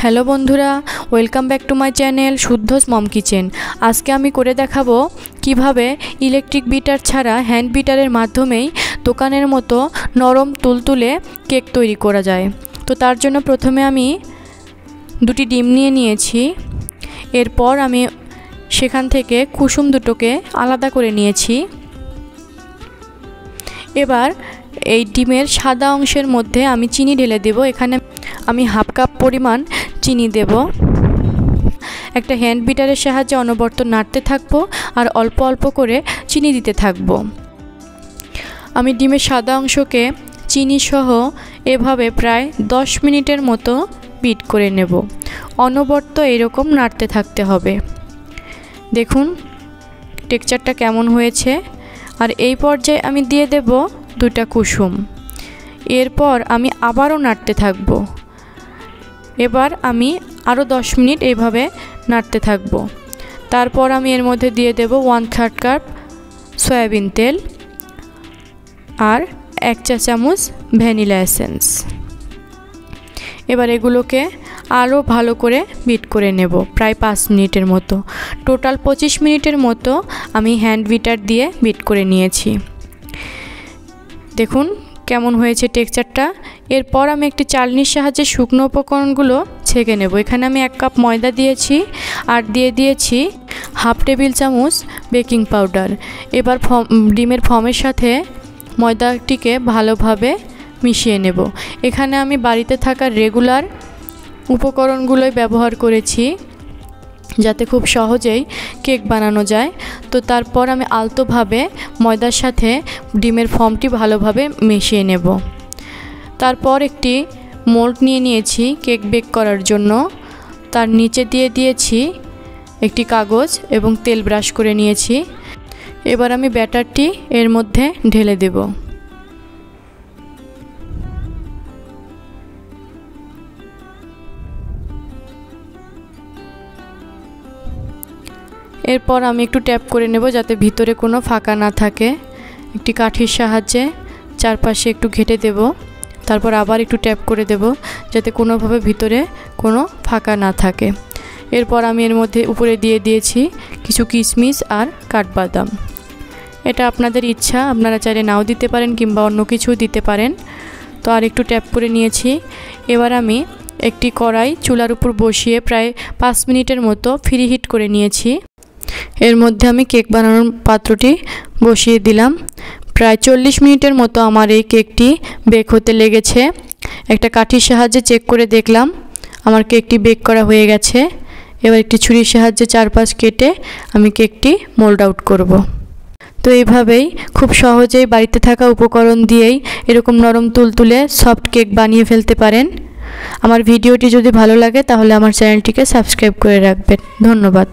Hello বন্ধুরা, welcome back to my channel Shuddha's mom kitchen. আজকে আমি করে দেখাবো কিভাবে ইলেকট্রিক বিটার ছাড়া হ্যান্ড বিটারের মাধ্যমেই দোকানের মতো নরম তুলতুলে কেক তৈরি করা যায়। তো তার জন্য প্রথমে আমি দুটি ডিম নিয়ে নিয়েছি। এরপর আমি সেখান থেকে কুসুম দুটোকে আলাদা করে নিয়েছি। এবার এই ডিমের সাদা অংশের মধ্যে আমি চিনি ঢেলে দেব। এখানে আমি হাফ কাপ পরিমাণ চিনি দেব। একটা হ্যান্ড বিটারের সাহায্যে অনবরত নাড়তে থাকবো আর অল্প অল্প করে চিনি দিতে থাকবো। আমি ডিমের সাদা অংশকে চিনি সহ এভাবে প্রায় 10 মিনিটের মতো বিট করে নেব। অনবরত এরকম নাড়তে থাকতে হবে। দেখুন টেক্সচারটা কেমন হয়েছে। আর এই পর্যায়ে আমি দিয়ে দেব 2টা কুসুম। এরপর আমি আবারও নাড়তে থাকব। এবার আমি আরও 10 মিনিট এইভাবে নাড়তে থাকব। তারপর আমি এর মধ্যে দিয়ে দেব 1/3 কাপ সয়াবিন তেল আর 1 চা চামচ ভ্যানিলা এসেন্স। এবার এগুলোকে আরও ভালো করে বিট করে নেব প্রায় 5 মিনিটের মতো। টোটাল 25 মিনিটের মতো আমি হ্যান্ড বিটার দিয়ে বিট করে নিয়েছি। দেখুন কেমন হয়েছে টেক্সচারটা। এরপর আমি একটি চালনির সাহায্যে শুকনো উপকরণগুলো ছেঁকে নেব। এখানে আমি 1 কাপ ময়দা দিয়েছি আর দিয়ে দিয়েছি হাফ টেবিল চামচ বেকিং পাউডার। এবার ডিমের ফর্মের সাথে ময়দাটিকে ভালোভাবে মিশিয়ে নেব। এখানে আমি বাড়িতে থাকা রেগুলার উপকরণগুলোই ব্যবহার করেছি যাতে খুব সহজেই কেক বানানো যায়। তো তারপর আমি আলতোভাবে ময়দার সাথে ডিমের ফর্মটি ভালোভাবে মিশিয়ে নেব। তারপর একটি মোল্ড নিয়ে নিয়েছি কেক বেক করার জন্য। তার নিচে দিয়ে দিয়েছি একটি কাগজ এবং তেল ব্রাশ করে নিয়েছি। এবার আমি ব্যাটারটি এর মধ্যে ঢেলে দেব। এরপর আমি একটু ট্যাপ করে নেব যাতে ভিতরে কোনো ফাঁকা না থাকে। একটি কাঠির সাহায্যে চারপাশে একটু ঘেঁটে দেব। তারপর আবার একটু ট্যাপ করে দেব যাতে কোনোভাবে ভিতরে কোনো ফাঁকা না থাকে। এরপর আমি এর মধ্যে উপরে দিয়ে দিয়েছি কিছু কিশমিশ আর কাঠবাদাম। এটা আপনাদের ইচ্ছা, আপনারা চাইলে নাও দিতে পারেন কিংবা অন্য কিছু দিতে পারেন। তো আর একটু ট্যাপ করে নিয়েছি। এবার আমি একটি কড়াই চুলার উপর বসিয়ে প্রায় 5 মিনিটের মতো ফ্রি হিট করে নিয়েছি। এর মধ্যে আমি কেক বানানোর পাত্রটি বসিয়ে দিলাম। প্রায় 40 মিনিটের মতো আমার এই কেকটি বেক হতে লেগেছে। একটা কাঠির সাহায্যে চেক করে দেখলাম আমার কেকটি বেক করা হয়ে গেছে। এবার একটি ছুরির সাহায্যে চারপাশ কেটে আমি কেকটি মোল্ড আউট করব। তো এইভাবেই খুব সহজেই বাড়িতে থাকা উপকরণ দিয়েই এরকম নরম তুলতুলে সফট কেক বানিয়ে ফেলতে পারেন। আমার ভিডিওটি যদি ভালো লাগে তাহলে আমার চ্যানেলটিকে সাবস্ক্রাইব করে রাখবেন। ধন্যবাদ।